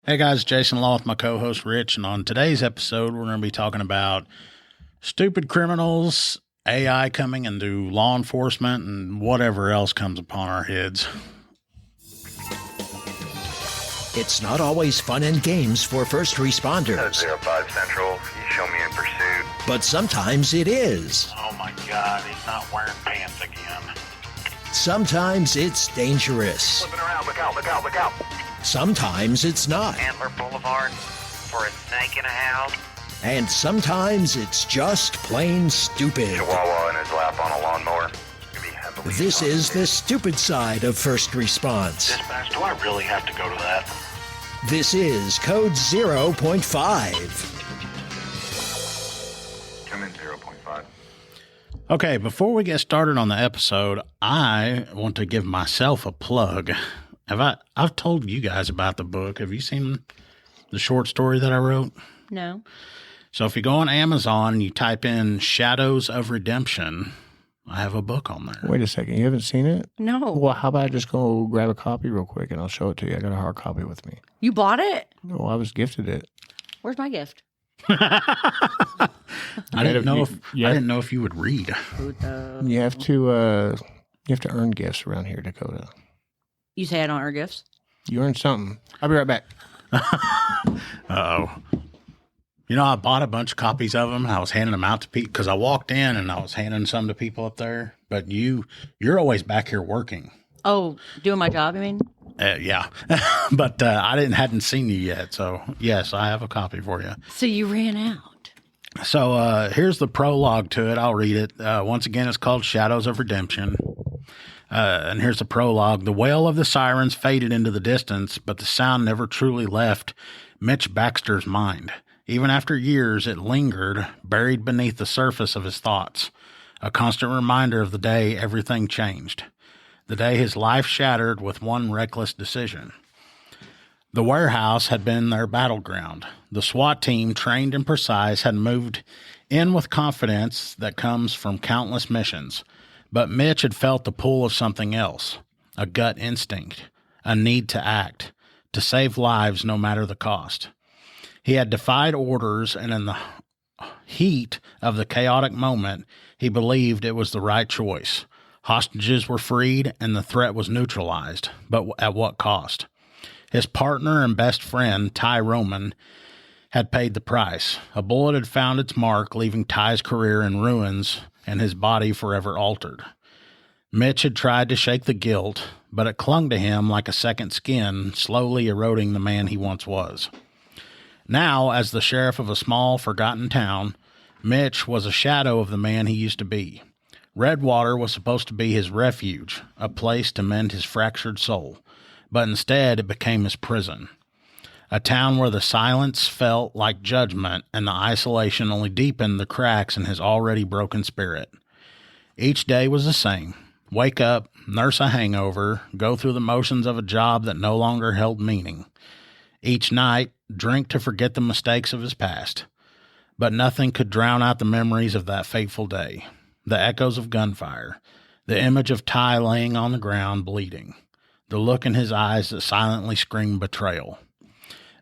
Hey guys, Jason Law with my co-host Rich, and on today's episode, we're going to be talking about stupid criminals, AI coming into law enforcement, and whatever else comes upon our heads. It's not always fun and games for first responders. 05 Central, you show me in pursuit. But sometimes it is. Oh my God, he's not wearing pants again. Sometimes it's dangerous. Flipping around, look out, look out, look out. Sometimes it's not. Antler Boulevard for a snake in a house. And sometimes it's just plain stupid. Chihuahua in his lap on a lawnmower. This is the stupid side of first response. Dispatch, do I really have to go to that? This is Code 0.5. Come in 0.5. Okay, before we get started on the episode, I want to give myself a plug. I've told you guys about the book. Have you seen the short story that I wrote? No. So if you go on Amazon and you type in Shadows of Redemption, I have a book on there. Wait a second. You haven't seen it? No. Well, how about I just go grab a copy real quick and I'll show it to you. I got a hard copy with me. You bought it? No, I was gifted it. Where's my gift? I didn't know if you would read. You have to earn gifts around here, Dakota. You say I don't earn gifts? You earn something. I'll be right back. Uh-oh. You know, I bought a bunch of copies of them. I was handing them out to people because I walked in and I was handing some to people up there. But you're always back here working. Oh, doing my job, you mean? Yeah. But I hadn't seen you yet. So, yes, I have a copy for you. So you ran out. So here's the prologue to it. I'll read it. Once again, it's called Shadows of Redemption. And here's the prologue. The wail of the sirens faded into the distance, but the sound never truly left Mitch Baxter's mind. Even after years, it lingered, buried beneath the surface of his thoughts, a constant reminder of the day everything changed, the day his life shattered with one reckless decision. The warehouse had been their battleground. The SWAT team, trained and precise, had moved in with confidence that comes from countless missions. But Mitch had felt the pull of something else, a gut instinct, a need to act, to save lives no matter the cost. He had defied orders, and in the heat of the chaotic moment, he believed it was the right choice. Hostages were freed, and the threat was neutralized, but at what cost? His partner and best friend, Ty Roman, had paid the price. A bullet had found its mark, leaving Ty's career in ruins and his body forever altered. Mitch had tried to shake the guilt, but it clung to him like a second skin, slowly eroding the man he once was. Now, as the sheriff of a small, forgotten town, Mitch was a shadow of the man he used to be. Redwater was supposed to be his refuge, a place to mend his fractured soul, but instead it became his prison. A town where the silence felt like judgment and the isolation only deepened the cracks in his already broken spirit. Each day was the same. Wake up, nurse a hangover, go through the motions of a job that no longer held meaning. Each night, drink to forget the mistakes of his past. But nothing could drown out the memories of that fateful day. The echoes of gunfire, the image of Ty laying on the ground bleeding, the look in his eyes that silently screamed betrayal.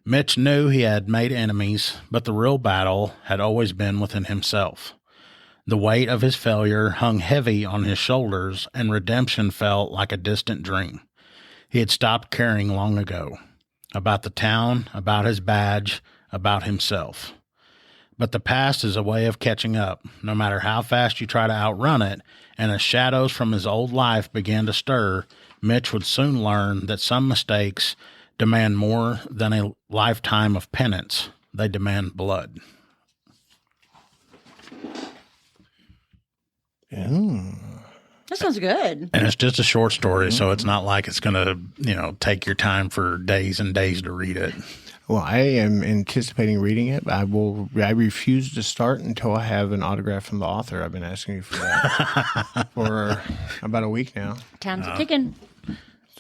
Mitch knew he had made enemies, but the real battle had always been within himself. The weight of his failure hung heavy on his shoulders, and redemption felt like a distant dream. He had stopped caring long ago. About the town, about his badge, about himself. But the past is a way of catching up, no matter how fast you try to outrun it, and as shadows from his old life began to stir, Mitch would soon learn that some mistakes demand more than a lifetime of penance. They demand blood. That sounds good. And it's just a short story, so it's not like it's going to, take your time for days and days to read it. Well, I am anticipating reading it. I refuse to start until I have an autograph from the author. I've been asking you for that for about a week now. Time's ticking.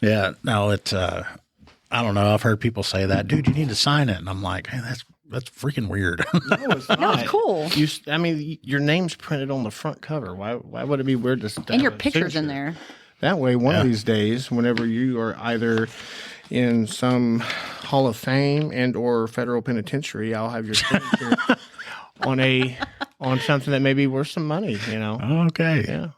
Yeah, no, it's, I don't know. I've heard people say that, dude, you need to sign it. And I'm like, hey, that's freaking weird. No, it's not. No, it's cool. Your name's printed on the front cover. Why would it be weird to And your picture's in there. That way, one of these days, whenever you are either in some Hall of Fame and or federal penitentiary, I'll have your signature on something that may be worth some money, you know. Okay. Yeah.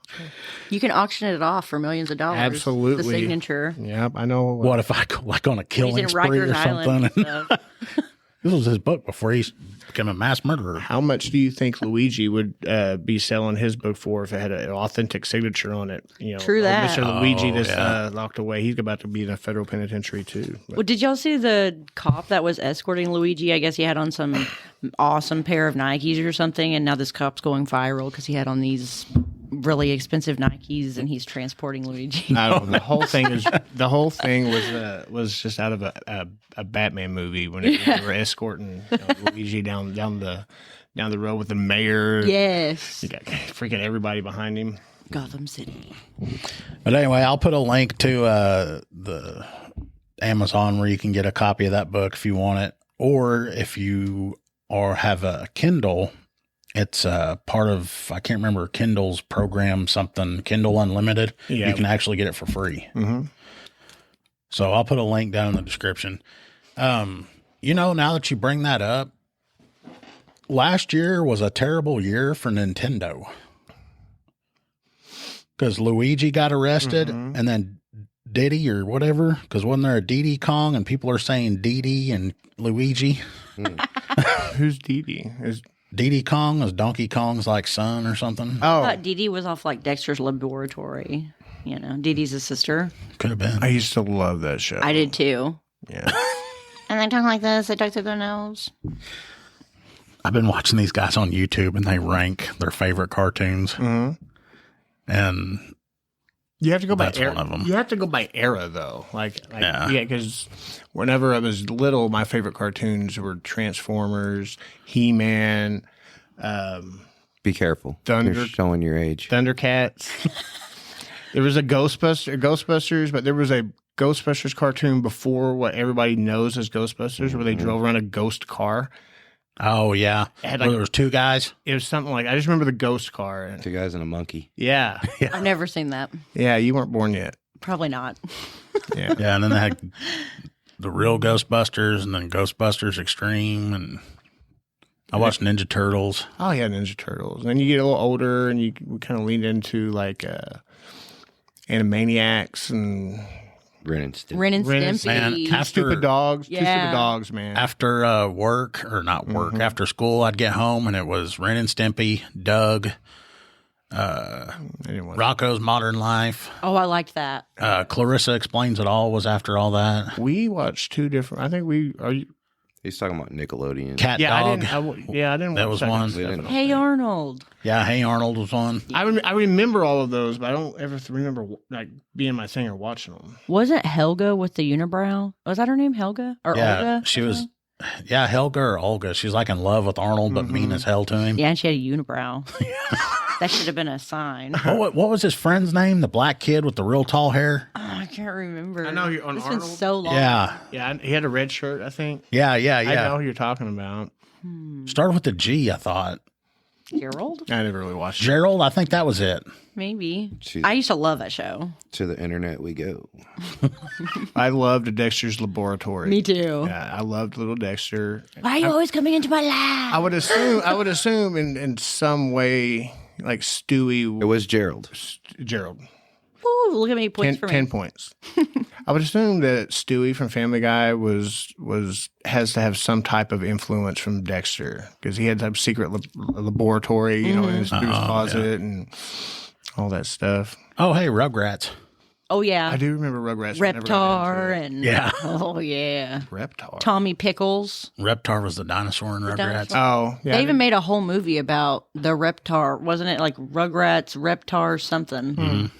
You can auction it off for millions of dollars. Absolutely. The signature. Yep, I know. What if I go like on a He's killing in spree Rikers or Island something? and stuff. This was his book before he became a mass murderer. How much do you think Luigi would be selling his book for if it had an authentic signature on it? You know, True or that. Mr. Luigi that's yeah. locked away. He's about to be in a federal penitentiary too. But Well, did y'all see the cop that was escorting Luigi? I guess he had on some awesome pair of Nikes or something, and now this cop's going viral because he had on these really expensive Nikes, and he's transporting Luigi. I don't know, the whole thing was just out of a Batman movie when they were escorting Luigi down the road with the mayor. Yes, You got freaking everybody behind him. Gotham City. But anyway, I'll put a link to the Amazon where you can get a copy of that book if you want it, or if you have a Kindle. It's part of, I can't remember, Kindle's program, something, Kindle Unlimited. Yeah. You can actually get it for free. Mm-hmm. So I'll put a link down in the description. You know, now that you bring that up, last year was a terrible year for Nintendo. Because Luigi got arrested and then Diddy or whatever, because wasn't there a Diddy Kong and people are saying Diddy and Luigi? Who's Dee? Diddy Kong is Donkey Kong's like son or something. I Oh, thought Dee Dee was off like Dexter's Laboratory. You know, Dee Dee's a sister. Could have been. I used to love that show. I did too. Yeah. And they talk like this. They talk through their nose. I've been watching these guys on YouTube and they rank their favorite cartoons. Mm-hmm. And You have to go by That's era. one of 'em. You have to go by era, though. Yeah. Because whenever I was little, my favorite cartoons were Transformers, He-Man, Be careful. Thunder- You're showing your age. Thundercats. There was a Ghostbusters, but there was a Ghostbusters cartoon before what everybody knows as Ghostbusters, where they drove around a ghost car. oh yeah, had, where like- there was two guys. It was something like I just remember the ghost car. And, Two guys and a monkey. yeah, I've never seen that. yeah, you weren't born yet. Probably not. Yeah, Yeah, and then they had the real Ghostbusters and then Ghostbusters Extreme, and I watched Ninja Turtles. oh yeah, Ninja Turtles. And then you get a little older, and you kind of leaned into like Animaniacs and Ren and Stimpy. Ren and Ren and Stimpy. Man, Stupid Dogs. Two Yeah. Stupid Dogs, man. After work, or not work, after school, I'd get home and it was Ren and Stimpy, Doug, Anyway. Rocco's Modern Life, Oh, I liked that. Clarissa Explains It All was after all that. We watched two different. I think we are. You, He's talking about Nickelodeon. Cat yeah, Dog. I didn't. That watch was one. We didn't- Hey Arnold. Yeah, Hey Arnold was one. I remember all of those, but I don't ever remember like being my thing or watching them. Wasn't Helga with the unibrow? Was that her name, Helga? Or Yeah, Olga? she was. Yeah, Helga or Olga. She's like in love with Arnold, but mean as hell to him. Yeah, and she had a unibrow. That should have been a sign. What was his friend's name? The black kid with the real tall hair? Oh, I can't remember. I know you're on It's Arnold. been so long. Yeah. Yeah, he had a red shirt. I think. Yeah. I know who you're talking about. Started with the G, I thought. Gerald? I never really watched it. Gerald, I think that was it. Maybe. Jeez. I used to love that show. To the internet we go. I loved Dexter's Laboratory. Me too. Yeah, I loved Little Dexter. Why are you always coming into my lab? I would assume in some way like Stewie It was Gerald. Gerald. Ooh, look at me, 10, points for me. 10 points. I would assume that Stewie from Family Guy has to have some type of influence from Dexter because he had that secret laboratory, you know, in his closet and all that stuff. Oh, hey, Rugrats. Oh, yeah. I do remember Rugrats. I never got Reptar into it. and Yeah. oh yeah, Reptar. Tommy Pickles. Reptar was the dinosaur in Rugrats. dinosaur. Oh, yeah. They even made a whole movie about the Reptar, wasn't it? Like Rugrats, Reptar, something.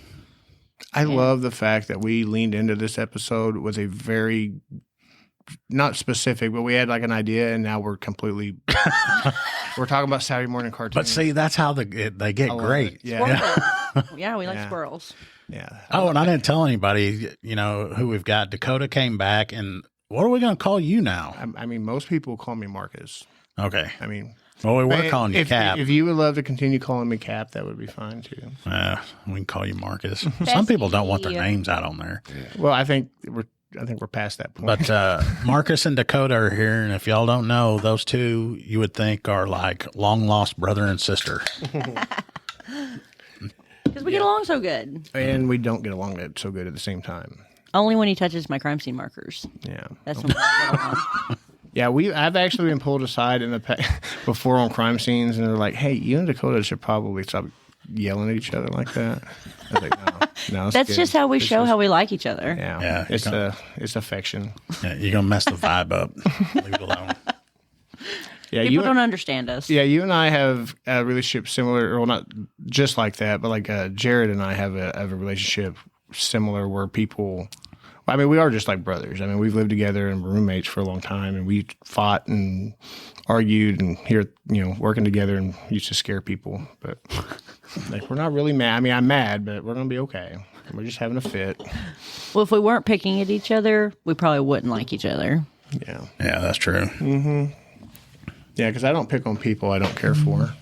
I love the fact that we leaned into this episode with a very not specific, but we had like an idea, and now we're completely we're talking about Saturday morning cartoons. But see, that's how they get I love great. it. Yeah. Squirrels. Yeah, we like Yeah. squirrels. Yeah. Oh, and I didn't tell anybody, you know, who we've got. Dakota came back, and what are we going to call you now? I mean, most people call me Marcus. Okay. I mean, Well, we were if- calling you if, Cap. If you would love to continue calling me Cap, that would be fine too. We can call you Marcus. Some people don't want their Bestie. names out on there. Well, I think we're I think we're past that point. But Marcus and Dakota are here, and if y'all don't know, those two you would think are like long lost brother and sister. Because we get along so good. And we don't get along so good at the same time. Only when he touches my crime scene markers. Yeah. That's when we get along. Yeah, I've actually been pulled aside in the before on crime scenes, and they're like, "Hey, you and Dakota should probably stop yelling at each other like that." I was like, no, it's That's good. just how we It's show just- how we like each other. Yeah, it's affection. Yeah, you're gonna mess the vibe up. Leave it alone. Yeah, People don't understand us. Yeah, you and I have a relationship similar, or not just like that, but like Jared and I have a relationship similar where people. I mean, we are just like brothers. I mean, we've lived together and were roommates for a long time, and we fought and argued and here, working together and used to scare people. But like, we're not really mad. I mean, I'm mad, but we're gonna be okay. We're just having a fit. Well, if we weren't picking at each other, we probably wouldn't like each other. Yeah, Yeah, that's true. yeah, because I don't pick on people I don't care for.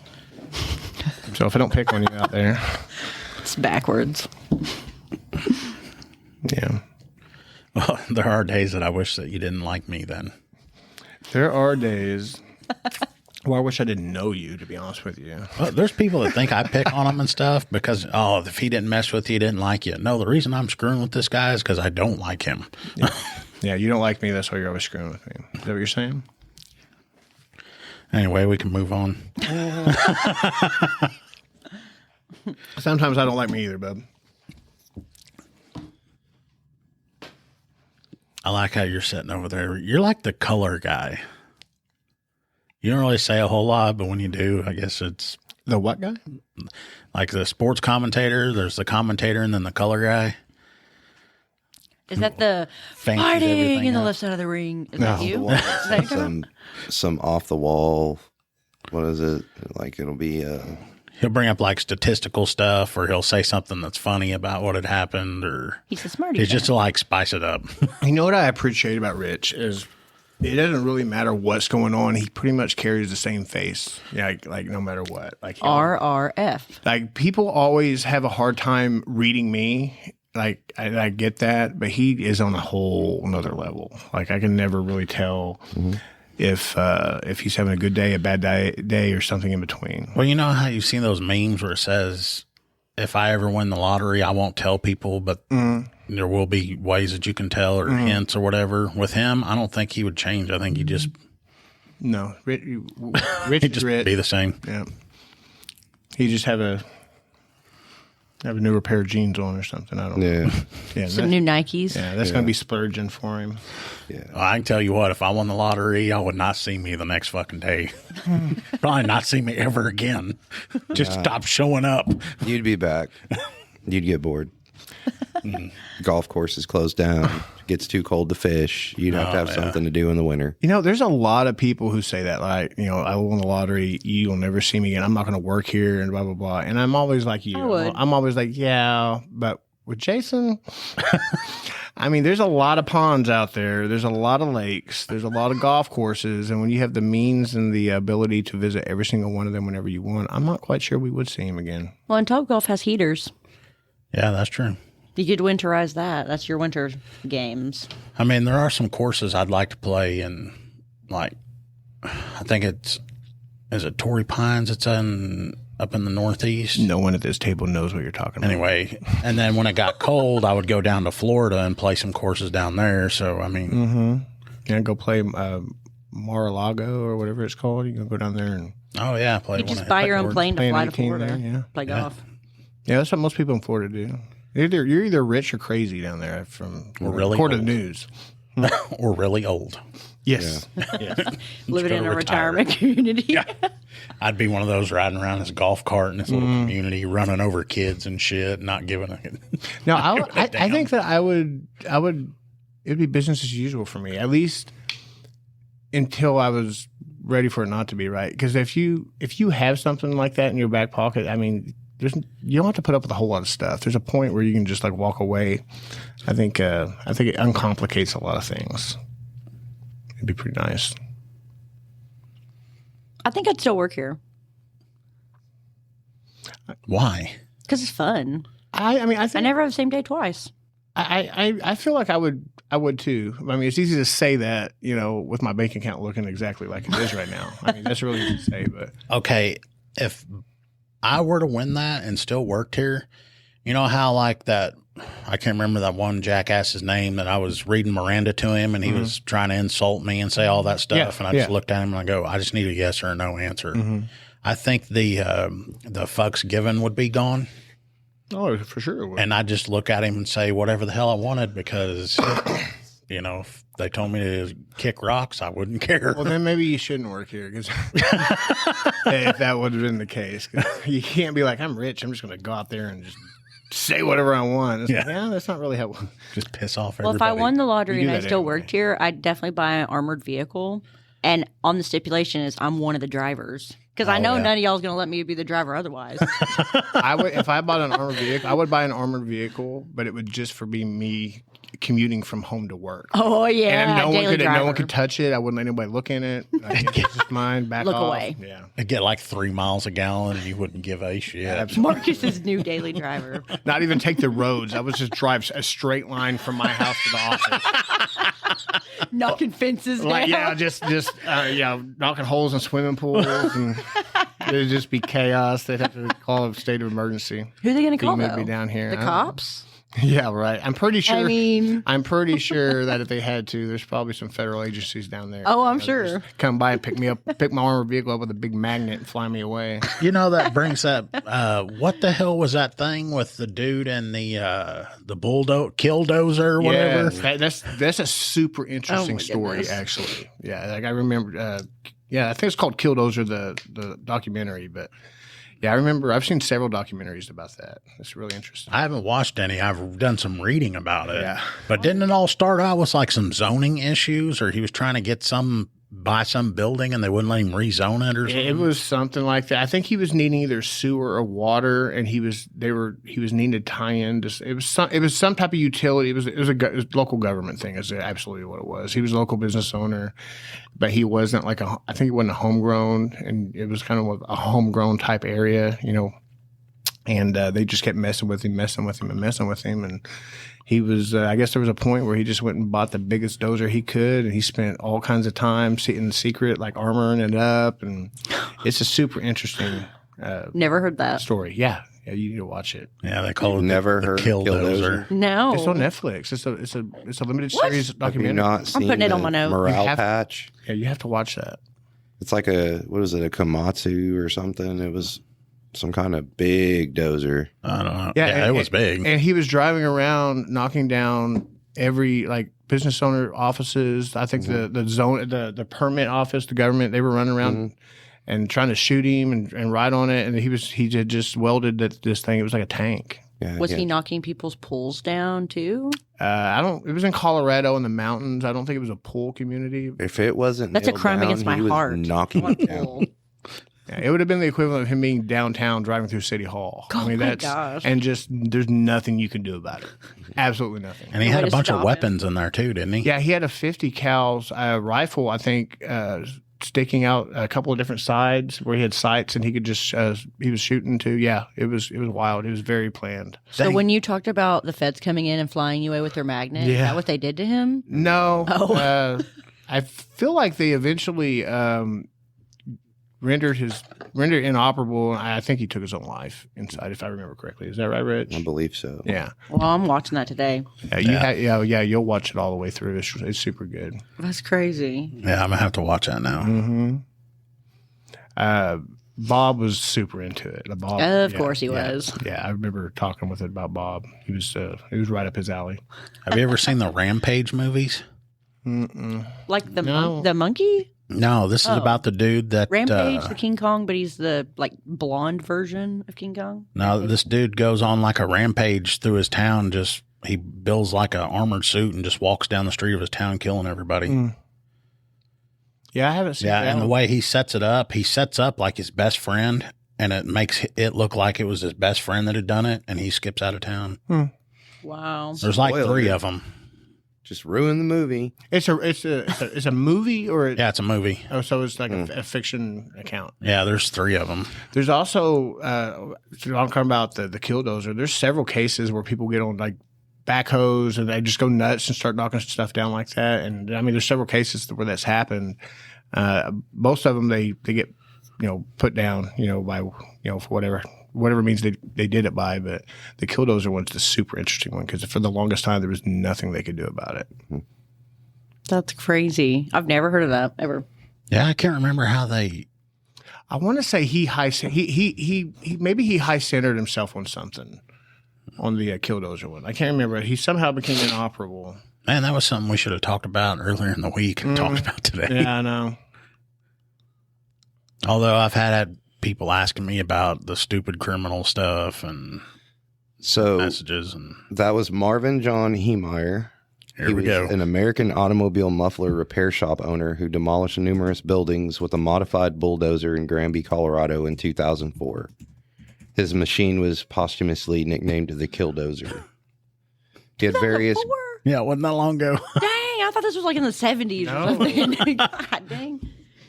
So if I don't pick on you out there, It's backwards. yeah. Well, there are days that I wish that you didn't like me then. There are days. Well, I wish I didn't know you, to be honest with you. Well, there's people that think I pick on them and stuff because, if he didn't mess with you, he didn't like you. No, the reason I'm screwing with this guy is because I don't like him. Yeah, you don't like me. That's why you're always screwing with me. Is that what you're saying? Anyway, we can move on. Sometimes I don't like me either, bub. I like how you're sitting over there. You're like the color guy. You don't really say a whole lot, but when you do, I guess it's The what guy? like the sports commentator. There's the commentator and then the color guy. Is that the Fancies fighting everything in the up. left side of the ring? Is No. that you? Is that what you're talking about? Some off the wall. What is it? Like it'll be He'll bring up like statistical stuff, or he'll say something that's funny about what had happened, or He's a smarty. it's just to like spice it up. You know what I appreciate about Rich is it doesn't really matter what's going on. He pretty much carries the same face. Yeah, like no matter what. Like RRF. Like people always have a hard time reading me. Like I get that, but he is on a whole another level. Like I can never really tell if he's having a good day, a bad day, or something in between. Well, you know how you've seen those memes where it says, if I ever win the lottery, I won't tell people, but there will be ways that you can tell or hints or whatever. With him, I don't think he would change. I think he just No, Rich he'd is just Rich. be the same. Yeah, he just have a newer pair of jeans on or something. I don't know. yeah. Yeah, Some new Nikes. yeah, that's gonna be splurging for him. Well, I can tell you what, if I won the lottery, I would not see me the next fucking day. Probably not see me ever again. Just stop showing up. You'd be back. You'd get bored. Golf course is closed down. Gets too cold to fish. You'd have to have something to do in the winter. You know, there's a lot of people who say that, like, I won the lottery, you'll never see me again. I'm not going to work here and blah, blah, blah. And I'm always like you. I would. I'm always like, yeah, but with Jason, I mean, there's a lot of ponds out there. There's a lot of lakes. There's a lot of golf courses. And when you have the means and the ability to visit every single one of them whenever you want, I'm not quite sure we would see him again. Well, and Topgolf has heaters. Yeah, that's true. You could winterize that. That's your winter games. I mean, there are some courses I'd like to play in, like, I think is it Torrey Pines? It's up in the Northeast. No one at this table knows what you're talking about. Anyway, and then when it got cold, I would go down to Florida and play some courses down there. So, I mean, Yeah, go play Mar-a-Lago or whatever it's called. You can go down there and oh, yeah, play You one just of buy the your own boards. plane to Play an fly to 18 Florida. there, yeah. Play golf. yeah, that's what most people in Florida do. You're either rich or crazy down there from really according to old. the news. Or really old. Yes. Living in go a retire. retirement community. I'd be one of those riding around this golf cart in this little community, running over kids and shit, not giving a. No, I think that I would. It'd be business as usual for me, at least until I was ready for it not to be, right. Because if you have something like that in your back pocket, I mean, you don't have to put up with a whole lot of stuff. There's a point where you can just like walk away. I think it uncomplicates a lot of things. It'd be pretty nice. I think I'd still work here Why? because it's fun. I mean, I I think never have the same day twice. I feel like I would too. I mean, it's easy to say that, with my bank account looking exactly like it is right now. I mean, that's really easy to say, but Okay, if I were to win that and still worked here, you know how like that, I can't remember that one jackass's name that I was reading Miranda to him and he was trying to insult me and say all that stuff. Yeah, and I just looked at him and I go, I just need a yes or a no answer. I think the fucks given would be gone. oh, for sure it would. And I just look at him and say whatever the hell I wanted because, if they told me to kick rocks, I wouldn't care. Well, then maybe you shouldn't work here because if that would have been the case, 'cause you can't be like, I'm rich, I'm just going to go out there and just say whatever I want. It's like, yeah, that's not really how. Just piss off Well, everybody. if I won the lottery You and do I that still anyway. worked here, I'd definitely buy an armored vehicle. And on the stipulation is I'm one of the drivers. Because I know none of y'all is going to let me be the driver otherwise. I would, if I bought an armored vehicle, I would buy an armored vehicle, but it would just for be me commuting from home to work. Oh, yeah. And no daily driver. one could touch it. I wouldn't let anybody look in it. It's just mine. Back Look off. away. Yeah. It'd get like 3 miles a gallon and you wouldn't give a shit. Marcus's new daily driver. Not even take the roads. I would just drive a straight line from my house to the office. Knocking fences down. Like, yeah, just knocking holes in swimming pools, and it'd just be chaos. They'd have to call a state of emergency. Who are they going to call, Beam would though? be down here. The I don't know. cops? Yeah, right. I'm pretty sure. I mean... I'm pretty sure that if they had to, there's probably some federal agencies down there. Oh, I'm that sure. just come by and pick me up, pick my armored vehicle up with a big magnet and fly me away. That brings up, what the hell was that thing with the dude and the killdozer or whatever? Yeah, that's a super interesting my story, goodness. actually. Yeah, like I remember. I think it's called Killdozer, the documentary. But yeah, I remember. I've seen several documentaries about that. It's really interesting. I haven't watched any. I've done some reading about it. Yeah. But didn't it all start out with like some zoning issues or he was trying to buy some building and they wouldn't let him rezone it or something? It was something like that. I think he was needing either sewer or water, and he was needing to tie in. It was some type of utility. It was a local government thing. Is absolutely what it was. He was a local business owner, but he wasn't I think he wasn't a homegrown, and it was kind of a homegrown type area, And they just kept messing with him, and he was. I guess there was a point where he just went and bought the biggest dozer he could, and he spent all kinds of time sitting in secret, like armoring it up, and it's a super interesting Never heard that. story. Yeah, you need to watch it. Yeah, they call it Never the heard killdozer. No. It's on Netflix. It's a limited series Have you documentary. not seen putting it on the my note. Morale have- Patch? Yeah, you have to watch that. It's like a Komatsu or something. It was some kind of big dozer. I don't know. Yeah, Yeah, and- it was big. And he was driving around, knocking down every business owner offices. I think the zone, the permit office, the government, they were running around and trying to shoot him and ride on it. And he had just welded this thing. It was like a tank. Yeah, Was yeah. he knocking people's pools down too? It was in Colorado in the mountains. I don't think it was a pool community. If it wasn't That's a nailed crime down, against my he was heart. knocking One it down. pool. Yeah, it would have been the equivalent of him being downtown driving through City Hall. Oh my gosh. And just there's nothing you can do about it. Absolutely nothing. And he No had way a to bunch of stop weapons in there too, didn't he? Yeah, he had a 50 cals rifle, I think, sticking out a couple of different sides where he had sights and he could just he was shooting to. Yeah, it was wild. It was very planned. So when you talked about the feds coming in and flying you away with their magnet, is Yeah. that what they did to him? No, Oh. I feel like they eventually rendered inoperable. I think he took his own life inside, if I remember correctly. Is that right, Rich? I believe so. Yeah. Well, I'm watching that today. You'll watch it all the way through. It's super good. That's crazy. Yeah, I'm going to have to watch that now. Bob was super into it. Bob, Of course he was. Yeah, I remember talking with it about Bob. He was right up his alley. Have you ever seen the Rampage movies? Like the No. the monkey? No, this is about the dude that Rampage, the King Kong, but he's the blonde version of King Kong. No, this dude goes on like a rampage through his town. Just he builds like an armored suit and just walks down the street of his town, killing everybody. Yeah, I haven't seen Yeah, that and the one. way he sets up like his best friend, and it makes it look like it was his best friend that had done it, and he skips out of town. Wow. There's like Spoiled 3 it. of them. Just ruin the movie. It's a movie or Yeah, it's a movie. oh, so it's like a fiction account. Yeah, there's 3 of them. There's also I'm talking about the Killdozer. There's several cases where people get on backhoes, and they just go nuts and start knocking stuff down like that. And I mean, there's several cases where that's happened. Most of them they get put down by for whatever means they did it by. But the killdozer one's the super interesting one because for the longest time there was nothing they could do about it. That's crazy. I've never heard of that ever. Yeah, I can't remember how they. I want to say he maybe he high centered himself on something on the killdozer one. I can't remember. He somehow became inoperable. Man, that was something we should have talked about earlier in the week and talked about today. Yeah, I know. Although I've had people asking me about the stupid criminal stuff and messages. And that was Marvin John Heemeyer. Here we go. An American automobile muffler repair shop owner who demolished numerous buildings with a modified bulldozer in Granby, Colorado in 2004. His machine was posthumously nicknamed the Killdozer. He had various... Yeah, it wasn't that long ago. Dang, I thought this was like in the 70s or something. God dang.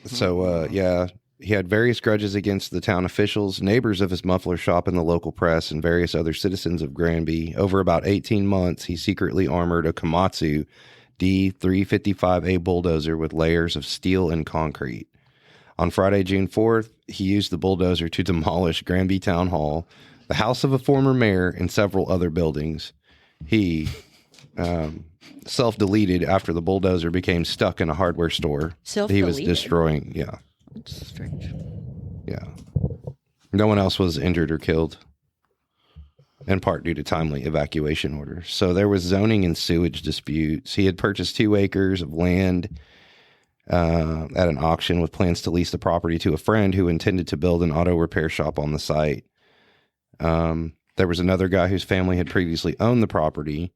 So, he had various grudges against the town officials, neighbors of his muffler shop, and the local press, and various other citizens of Granby. Over about 18 months, he secretly armored a Komatsu D355A bulldozer with layers of steel and concrete. On Friday, June 4th, he used the bulldozer to demolish Granby Town Hall, the house of a former mayor, and several other buildings. He self-deleted after the bulldozer became stuck in a hardware store. He was destroying, That's strange. Yeah. No one else was injured or killed, in part due to timely evacuation orders. So there was zoning and sewage disputes. He had purchased 2 acres of land at an auction with plans to lease the property to a friend who intended to build an auto repair shop on the site. There was another guy whose family had previously owned the property,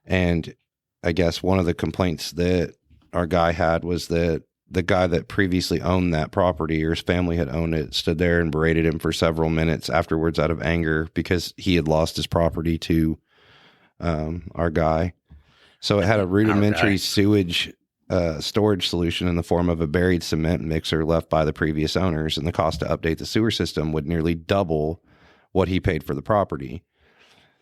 and I guess one of the complaints that our guy had was that the guy that previously owned that property, or his family had owned it, stood there and berated him for several minutes afterwards out of anger because he had lost his property to our guy. So it had a rudimentary sewage storage solution in the form of a buried cement mixer left by the previous owners, and the cost to update the sewer system would nearly double what he paid for the property.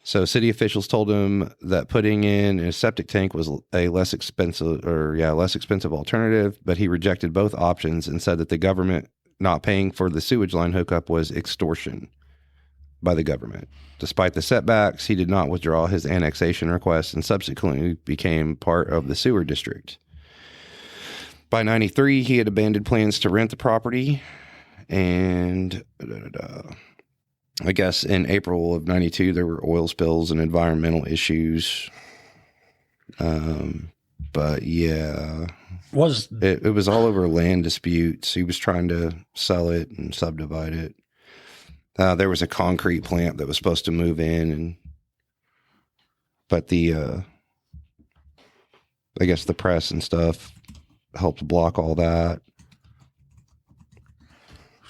So city officials told him that putting in a septic tank was a less expensive alternative, but he rejected both options and said that the government not paying for the sewage line hookup was extortion by the government. Despite the setbacks, he did not withdraw his annexation request and subsequently became part of the sewer district. By 93, he had abandoned plans to rent the property, and I guess in April of 92, there were oil spills and environmental issues. But yeah, it was all over land disputes. He was trying to sell it and subdivide it. There was a concrete plant that was supposed to move in, but I guess the press and stuff helped block all that.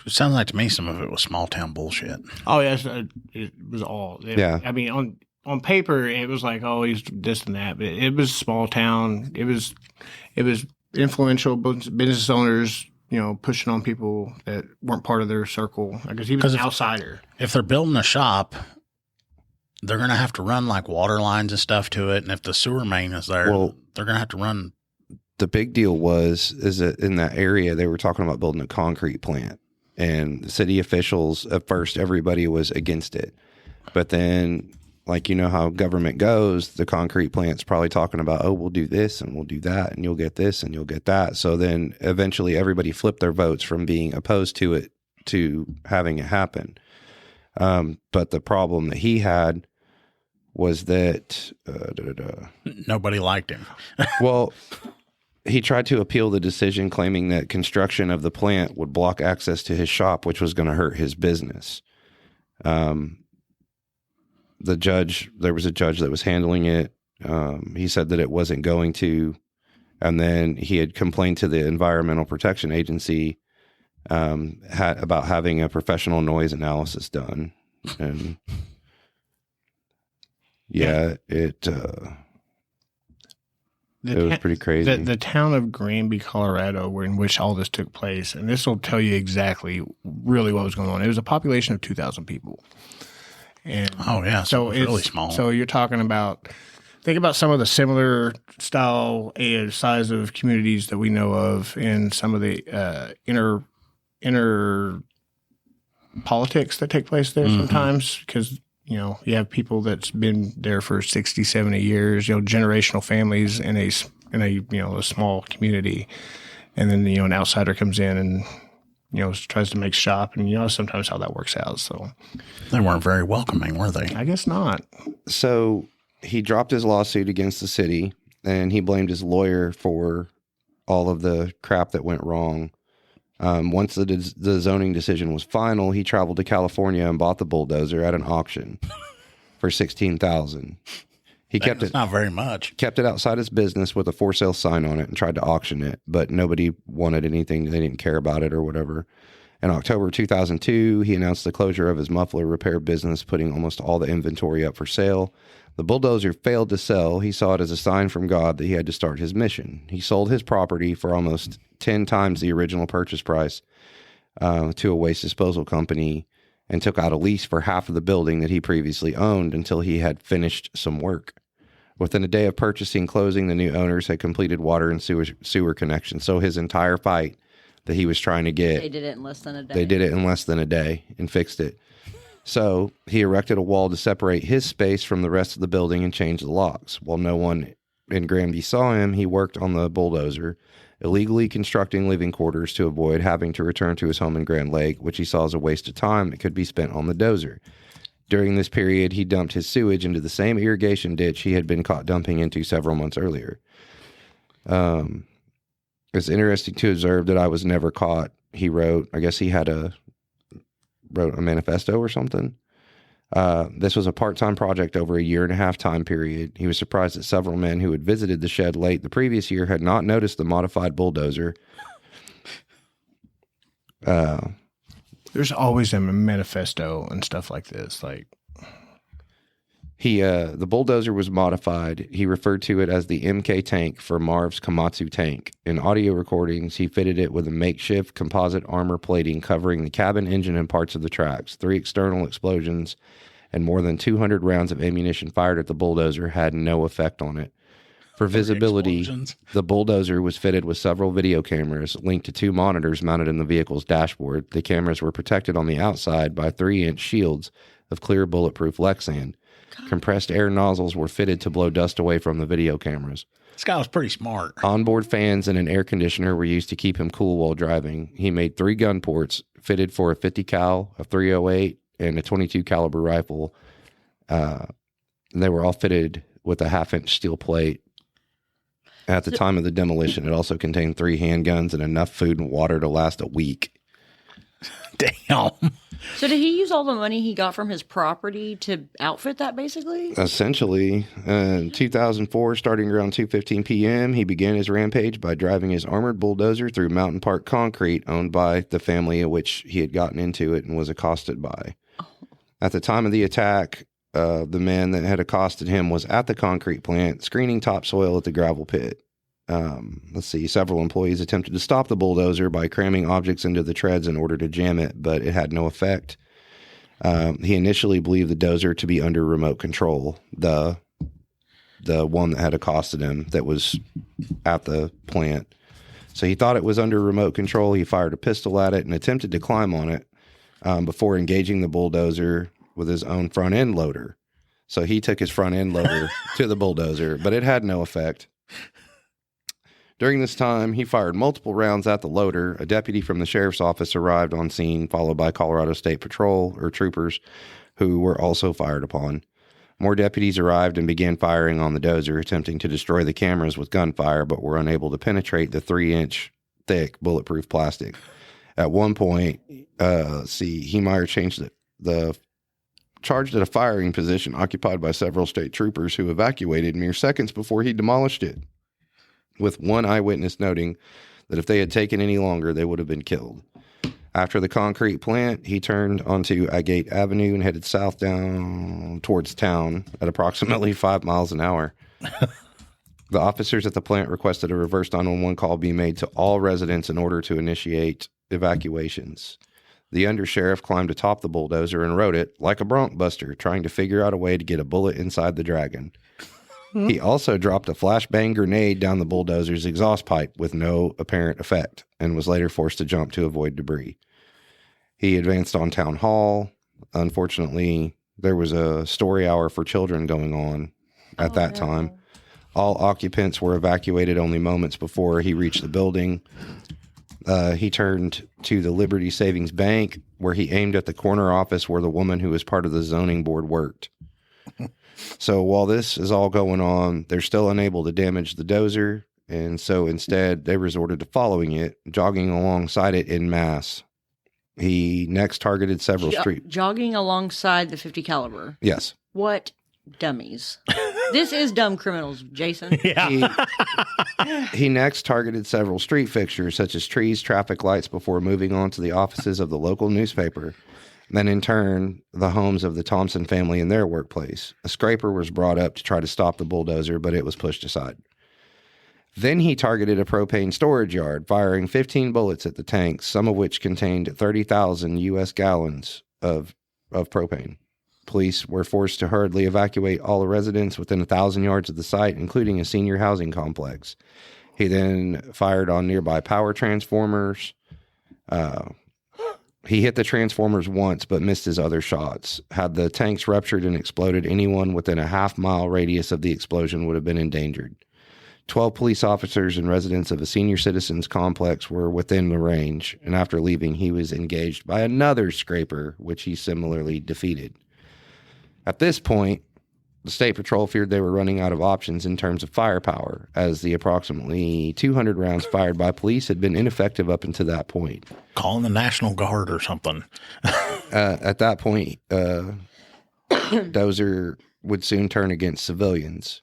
It sounds like to me some of it was small town bullshit. Oh, yes, it was all. I mean, on paper, it was like, oh, he's this and that, but it was small town. It was influential business owners, pushing on people that weren't part of their circle because he was an outsider. If they're building a shop, they're going to have to run like water lines and stuff to it, and if the sewer main is there, they're going to have to run. The big deal is that in that area they were talking about building a concrete plant. And the city officials, at first, everybody was against it. But then, like, how government goes, the concrete plant's probably talking about, oh, we'll do this and we'll do that and you'll get this and you'll get that. So then eventually everybody flipped their votes from being opposed to it to having it happen. But the problem that he had was that... Nobody liked him. Well... He tried to appeal the decision, claiming that construction of the plant would block access to his shop, which was going to hurt his business. There was a judge that was handling it. He said that it wasn't going to, and then he had complained to the Environmental Protection Agency about having a professional noise analysis done. And it was pretty crazy. The town of Granby, Colorado, in which all this took place, and this will tell you exactly really what was going on. It was a population of 2,000 people. And so it's really small. So you're talking about Think about some of the similar style and size of communities that we know of in some of the inner politics that take place there sometimes, because you know, you have people that's been there for 60, 70 years, you know, generational families in a you know, a small community. And then, you know, an outsider comes in and, you know, tries to make shop, and you know sometimes how that works out. So They weren't very welcoming, were they? I guess not. So he dropped his lawsuit against the city, and he blamed his lawyer for all of the crap that went wrong. Once the zoning decision was final, he traveled to California and bought the bulldozer at an auction for $16,000. He kept it not very much. Kept it outside his business with a for sale sign on it and tried to auction it, but nobody wanted anything. They didn't care about it or whatever. In October 2002, he announced the closure of his muffler repair business, putting almost all the inventory up for sale. The bulldozer failed to sell. He saw it as a sign from God that he had to start his mission. He sold his property for almost 10 times the original purchase price to a waste disposal company, and took out a lease for half of the building that he previously owned until he had finished some work. Within a day of purchasing closing, the new owners had completed water and sewer connections. So his entire fight that he was trying to get, They did it in less than a day. they did it in less than a day and fixed it. So he erected a wall to separate his space from the rest of the building and changed the locks. While no one in Granby saw him, he worked on the bulldozer, illegally constructing living quarters to avoid having to return to his home in Grand Lake, which he saw as a waste of time that could be spent on the dozer. During this period, he dumped his sewage into the same irrigation ditch he had been caught dumping into several months earlier. It's interesting to observe that I was never caught, he wrote. I guess he had wrote a manifesto or something. This was a part-time project over a 1.5-year time period. He was surprised that several men who had visited the shed late the previous year had not noticed the modified bulldozer. There's always a manifesto and stuff like this. Like, the bulldozer was modified. He referred to it as the MK tank for Marv's Komatsu tank. In audio recordings, he fitted it with a makeshift composite armor plating covering the cabin, engine, and parts of the tracks. 3 external explosions and more than 200 rounds of ammunition fired at the bulldozer had no effect on it. For visibility, explosions. the bulldozer was fitted with several video cameras linked to 2 monitors mounted in the vehicle's dashboard. The cameras were protected on the outside by 3-inch shields of clear bulletproof Lexan. Compressed air nozzles were fitted to blow dust away from the video cameras. This guy was pretty smart. Onboard fans and an air conditioner were used to keep him cool while driving. He made 3 gun ports fitted for a 50 cal, a 308, and a 22 caliber rifle. They were all fitted with a 1/2-inch steel plate. At the time of the demolition, it also contained 3 handguns and enough food and water to last a week. Damn. So did he use all the money he got from his property to outfit that, basically? Essentially, in 2004, starting around 2:15 p.m., he began his rampage by driving his armored bulldozer through Mountain Park Concrete, owned by the family of which he had gotten into it and was accosted by. At the time of the attack, the man that had accosted him was at the concrete plant, screening topsoil at the gravel pit. Several employees attempted to stop the bulldozer by cramming objects into the treads in order to jam it, but it had no effect. He initially believed the dozer to be under remote control, the one that had accosted him that was at the plant. So he thought it was under remote control. He fired a pistol at it and attempted to climb on it before engaging the bulldozer with his own front end loader. So he took his front end loader to the bulldozer, but it had no effect. During this time, he fired multiple rounds at the loader. A deputy from the sheriff's office arrived on scene, followed by Colorado State Patrol or troopers who were also fired upon. More deputies arrived and began firing on the dozer, attempting to destroy the cameras with gunfire, but were unable to penetrate the 3-inch thick bulletproof plastic. At one point, Heemeyer changed charged at a firing position occupied by several state troopers who evacuated mere seconds before he demolished it, with one eyewitness noting that if they had taken any longer, they would have been killed. After the concrete plant, he turned onto Agate Avenue and headed south down towards town at approximately 5 miles an hour. The officers at the plant requested a reverse 911 call be made to all residents in order to initiate evacuations. The undersheriff climbed atop the bulldozer and rode it like a bronc buster, trying to figure out a way to get a bullet inside the dragon. He also dropped a flashbang grenade down the bulldozer's exhaust pipe with no apparent effect and was later forced to jump to avoid debris. He advanced on Town Hall. Unfortunately, there was a story hour for children going on at that time. All occupants were evacuated only moments before he reached the building. He turned to the Liberty Savings Bank, where he aimed at the corner office where the woman who was part of the zoning board worked. So while this is all going on, they're still unable to damage the dozer, and so instead they resorted to following it, jogging alongside it en masse. He next targeted several street... Jogging alongside the 50 caliber. Yes. What dummies. This is dumb criminals, Jason. Yeah. He next targeted several street fixtures, such as trees, traffic lights, before moving on to the offices of the local newspaper. Then, in turn, the homes of the Thompson family and their workplace. A scraper was brought up to try to stop the bulldozer, but it was pushed aside. Then he targeted a propane storage yard, firing 15 bullets at the tanks, some of which contained 30,000 U.S. gallons of propane. Police were forced to hurriedly evacuate all the residents within 1,000 yards of the site, including a senior housing complex. He then fired on nearby power transformers. He hit the transformers once, but missed his other shots. Had the tanks ruptured and exploded, anyone within a half-mile radius of the explosion would have been endangered. 12 police officers and residents of a senior citizens complex were within the range, and after leaving, he was engaged by another scraper, which he similarly defeated. At this point, the State Patrol feared they were running out of options in terms of firepower, as the approximately 200 rounds fired by police had been ineffective up until that point. Calling the National Guard or something. At that point, Dozer would soon turn against civilians.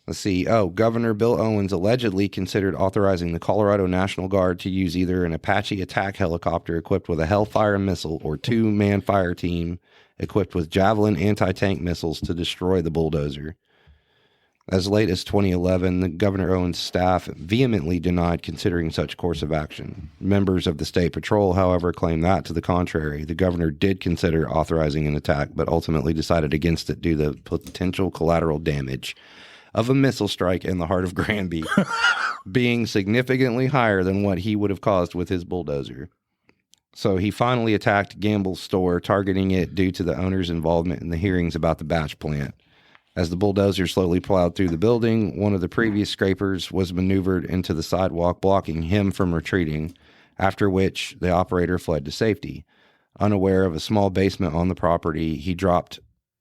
Let's see. Governor Bill Owens allegedly considered authorizing the Colorado National Guard to use either an Apache attack helicopter equipped with a Hellfire missile or two-man fire team equipped with Javelin anti-tank missiles to destroy the bulldozer. As late as 2011, the Governor Owens' staff vehemently denied considering such course of action. Members of the State Patrol, however, claimed that, to the contrary, the governor did consider authorizing an attack, but ultimately decided against it due to the potential collateral damage of a missile strike in the heart of Granby being significantly higher than what he would have caused with his bulldozer. So he finally attacked Gamble's store, targeting it due to the owner's involvement in the hearings about the batch plant. As the bulldozer slowly plowed through the building, one of the previous scrapers was maneuvered into the sidewalk, blocking him from retreating, after which the operator fled to safety. Unaware of a small basement on the property, he dropped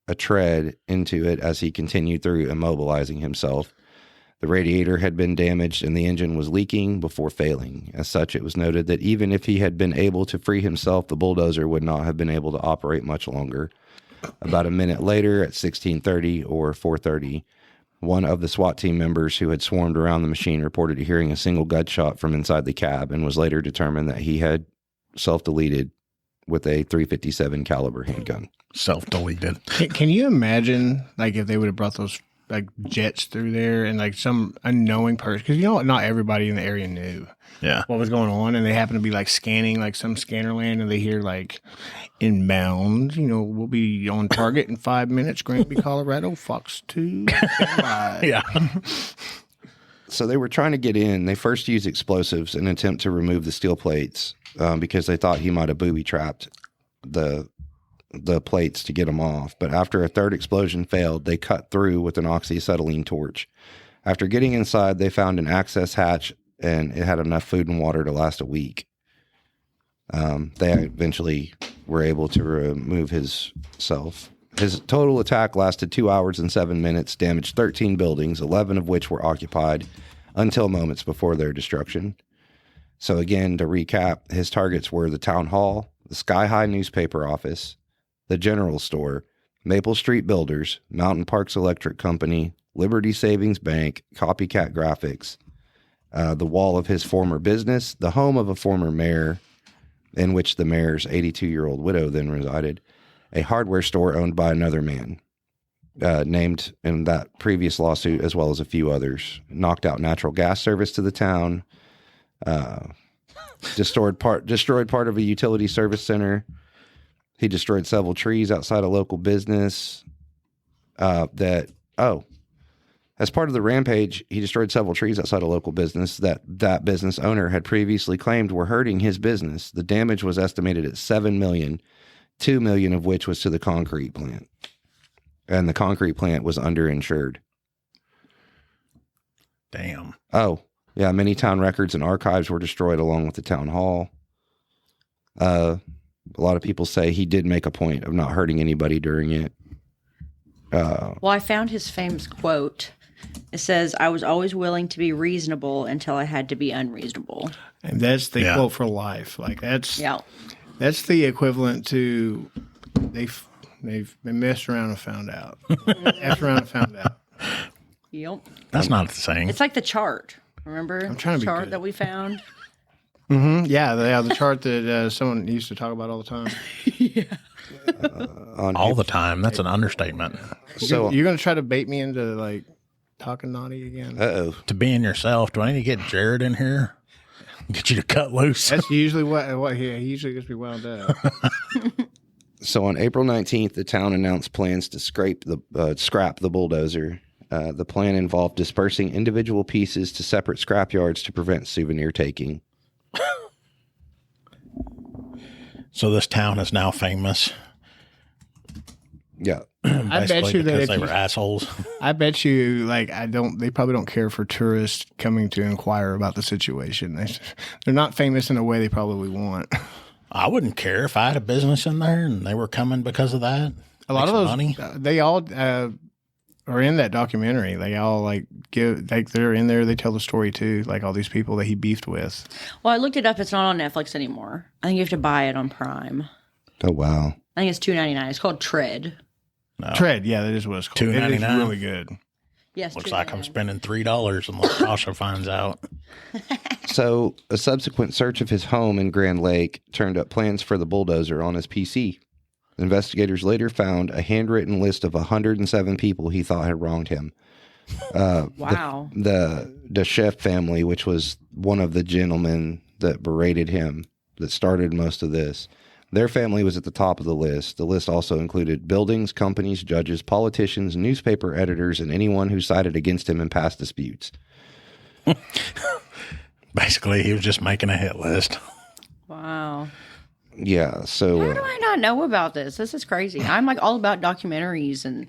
a tread into it as he continued through, immobilizing himself. The radiator had been damaged and the engine was leaking before failing. As such, it was noted that even if he had been able to free himself, the bulldozer would not have been able to operate much longer. About a minute later, at 16:30 or 4:30, one of the SWAT team members who had swarmed around the machine reported hearing a single gunshot from inside the cab and was later determined that he had self-deleted with a .357 caliber handgun. Self-deleted. Can you imagine, like, if they would have brought those like jets through there and like some unknowing person, because you know what, not everybody in the area knew Yeah. what was going on, and they happen to be like scanning like some scanner land, and they hear like inbound, we'll be on target in 5 minutes, Granby, Colorado, Fox 2. Yeah. So they were trying to get in. They first used explosives in an attempt to remove the steel plates because they thought he might have booby-trapped the plates to get them off. But after a third explosion failed, they cut through with an oxyacetylene torch. After getting inside, they found an access hatch, and it had enough food and water to last a week. They eventually were able to remove his self. His total attack lasted 2 hours and 7 minutes, damaged 13 buildings, 11 of which were occupied until moments before their destruction. So again, to recap, his targets were the town hall, the Sky High newspaper office, the general store, Maple Street Builders, Mountain Parks Electric Company, Liberty Savings Bank, Copycat Graphics, the wall of his former business, the home of a former mayor, in which the mayor's 82-year-old widow then resided, a hardware store owned by another man, named in that previous lawsuit, as well as a few others, knocked out natural gas service to the town, destroyed part of a utility service center. He destroyed several trees outside a local business. As part of the rampage, he destroyed several trees outside a local business that business owner had previously claimed were hurting his business. The damage was estimated at $7 million, $2 million of which was to the concrete plant. And the concrete plant was underinsured. Damn. Oh, yeah. Many town records and archives were destroyed along with the town hall. A lot of people say he did make a point of not hurting anybody during it. Well, I found his famous quote. It says, "I was always willing to be reasonable until I had to be unreasonable." And that's the quote for life. Like that's the equivalent to they've been messed around and found out. Messed around and found out. Yep. That's not the saying. It's like the chart. Remember I'm trying to the be chart good. that we found? Mm-hmm. Yeah, the chart that someone used to talk about all the time. All the time. That's an understatement. So, You're going to try to bait me into like talking naughty again? uh-oh. To being yourself, do I need to get Jared in here? Get you to cut loose? That's usually what he usually gets me wound up. So on April 19th, the town announced plans to scrap the bulldozer. The plan involved dispersing individual pieces to separate scrapyards to prevent souvenir taking. So this town is now famous. Yeah. I bet you that because if they you- were assholes. I bet you, they probably don't care for tourists coming to inquire about the situation. They're not famous in a way they probably want. I wouldn't care if I had a business in there and they were coming because of that. A lot of those, money. They all are in that documentary. They all they're in there. They tell the story too. Like all these people that he beefed with. Well, I looked it up. It's not on Netflix anymore. I think you have to buy it on Prime. Oh, wow. I think it's $2.99. It's called Tread. Tread, yeah, that is what it's called. It is $2.99? really good. Yes, Looks like I'm $2.99. spending $3 unless Tasha finds out. So a subsequent search of his home in Grand Lake turned up plans for the bulldozer on his PC. Investigators later found a handwritten list of 107 people he thought had wronged him. Wow. The Chef family, which was one of the gentlemen that berated him, that started most of this, their family was at the top of the list. The list also included buildings, companies, judges, politicians, newspaper editors, and anyone who sided against him in past disputes. Basically, he was just making a hit list. Wow. Yeah, so How do I not know about this? This is crazy. I'm like all about documentaries and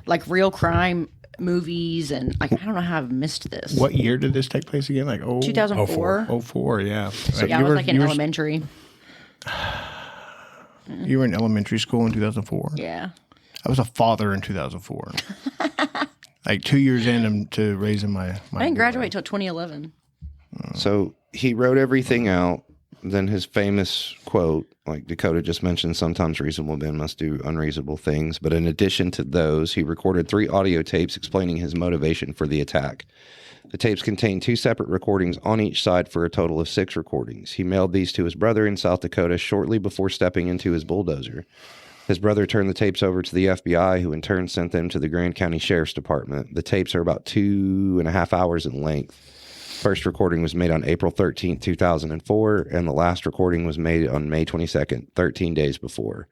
like real crime movies, and like I don't know how I've missed this. What year did this take place again? Like 2004. 04, yeah. Yeah, I was like in elementary. You were in elementary school in 2004? Yeah. I was a father in 2004. Like 2 years to raising my I didn't graduate till 2011. So he wrote everything out. Then his famous quote, like Dakota just mentioned, sometimes reasonable men must do unreasonable things. But in addition to those, he recorded 3 audio tapes explaining his motivation for the attack. The tapes contained 2 separate recordings on each side for a total of 6 recordings. He mailed these to his brother in South Dakota shortly before stepping into his bulldozer. His brother turned the tapes over to the FBI, who in turn sent them to the Grand County Sheriff's Department. The tapes are about 2.5 hours in length. First recording was made on April 13th, 2004, and the last recording was made on May 22nd, 13 days before.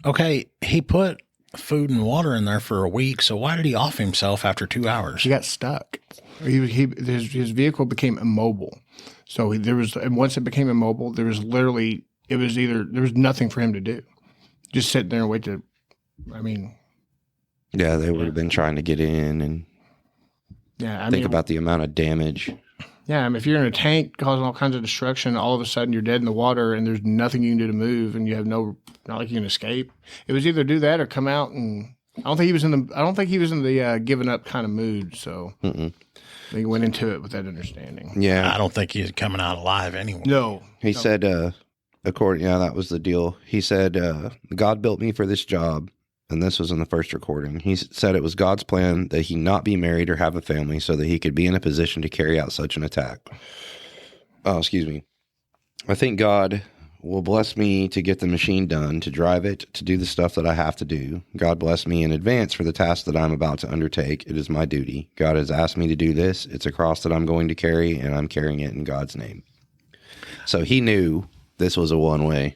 Okay, he put food and water in there for a week, so why did he off himself after 2 hours? He got stuck. His vehicle became immobile. So and once it became immobile, there was nothing for him to do. Just sit there and wait to, Yeah, they would have been trying to get in and think about the amount of damage. Yeah, if you're in a tank causing all kinds of destruction, all of a sudden you're dead in the water and there's nothing you can do to move, and you have not like you can escape. It was either do that or come out, and I don't think he was in the giving up kind of mood. So he went into it with that understanding. Yeah, I don't think he's coming out alive anyway. No, he said, that was the deal. He said, God built me for this job. And this was in the first recording. He said it was God's plan that he not be married or have a family so that he could be in a position to carry out such an attack. Oh, excuse me. I think God will bless me to get the machine done, to drive it, to do the stuff that I have to do. God bless me in advance for the task that I'm about to undertake. It is my duty. God has asked me to do this. It's a cross that I'm going to carry, and I'm carrying it in God's name. So he knew this was a one-way.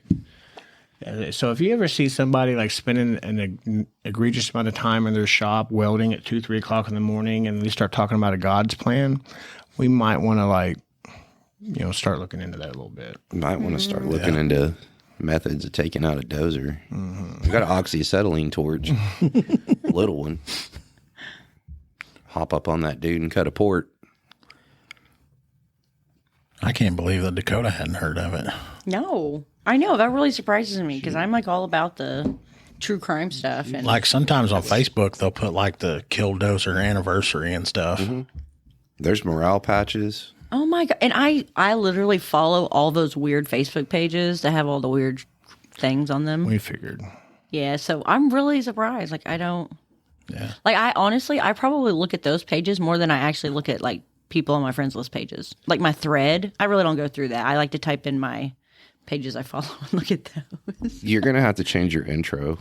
So if you ever see somebody like spending an egregious amount of time in their shop welding at 2-3 o'clock in the morning, and they start talking about a God's plan, we might want to start looking into that a little bit. Might want to start looking into methods of taking out a dozer. We got an oxyacetylene torch, little one. Hop up on that dude and cut a port. I can't believe that Dakota hadn't heard of it. No, I know that really surprises me because I'm like all about the true crime stuff. And Like sometimes on Facebook they'll put like the Killdozer anniversary and stuff. There's morale patches. oh my god! And I literally follow all those weird Facebook pages that have all the weird things on them. We figured. Yeah, so I'm really surprised. Like I don't. Yeah. Like I probably look at those pages more than I actually look at like people on my friends list pages. Like my thread, I really don't go through that. I like to type in my pages I follow and look at those. You're going to have to change your intro.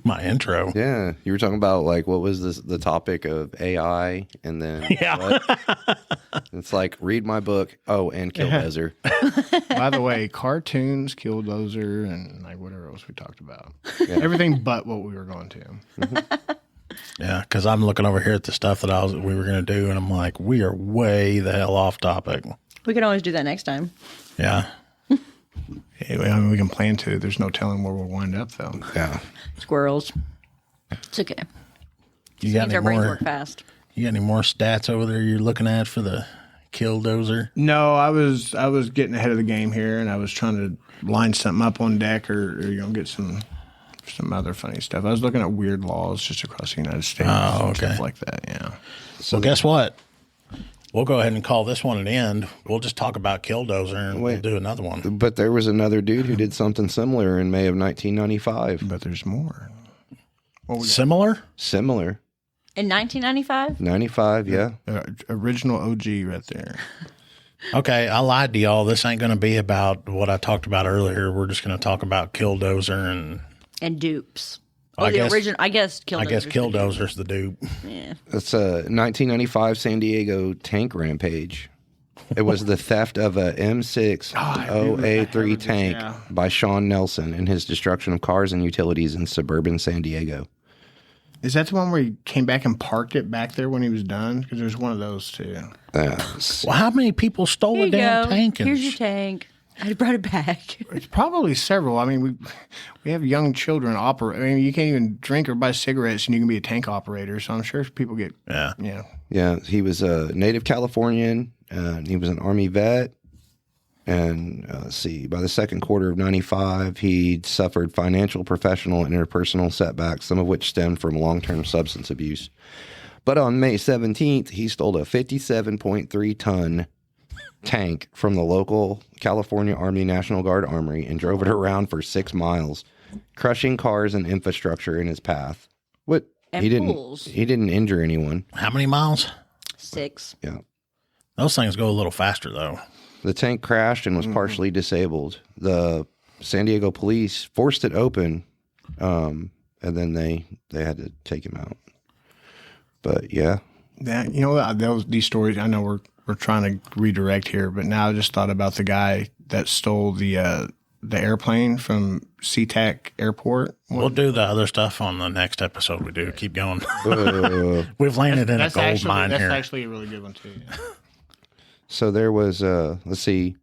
My intro. Yeah. You were talking about like, what was the topic of AI? And then it's like, read my book. Oh, and Killdozer. By the way, cartoons, Killdozer, and like whatever else we talked about. Everything but what we were going to. Yeah, because I'm looking over here at the stuff that we were going to do, and I'm like, we are way the hell off topic. We can always do that next time. Yeah. Anyway, I mean, we can plan to. There's no telling where we'll wind up, though. Yeah. Squirrels. It's okay. You got Means any our brains more? work fast. You got any more stats over there you're looking at for the Killdozer? No, I was getting ahead of the game here, and I was trying to line something up on deck or get some other funny stuff. I was looking at weird laws just across the United States. Oh, and okay. Stuff like that, yeah. So guess what? We'll go ahead and call this one an end. We'll just talk about Killdozer and we'll do another one. But there was another dude who did something similar in May of 1995. But there's more. Similar? Similar. In 1995? 95, yeah. Original OG right there. Okay, I lied to y'all. This ain't going to be about what I talked about earlier. We're just going to talk about Killdozer And dupes. I guess Killdozer. I guess Killdozer's the dude. Yeah. It's a 1995 San Diego tank rampage. It was the theft of a M6 OA3 tank by Sean Nelson and his destruction of cars and utilities in suburban San Diego. Is that the one where he came back and parked it back there when he was done? Because there's one of those too. Well, how many people stole Here a you damn go. tank? Here's your tank. I brought it back. It's probably several. I mean, we have young children operate. I mean, you can't even drink or buy cigarettes, and you can be a tank operator. So I'm sure people get Yeah, he was a native Californian, and he was an Army vet. And let's see, by the second quarter of 95, he'd suffered financial, professional, and interpersonal setbacks, some of which stemmed from long-term substance abuse. But on May 17th, he stole a 57.3-ton tank from the local California Army National Guard Armory and drove it around for 6 miles, crushing cars and infrastructure in his path. He didn't injure anyone. How many miles? 6. Yeah. Those things go a little faster, though. The tank crashed and was partially disabled. The San Diego police forced it open, and then they had to take him out. But yeah, these stories. I know we're trying to redirect here, but now I just thought about the guy that stole the airplane from SeaTac Airport. We'll do the other stuff on the next episode we do. Keep going. We've landed in a gold mine here. That's actually a really good one, too. Yeah. So there was, let's see,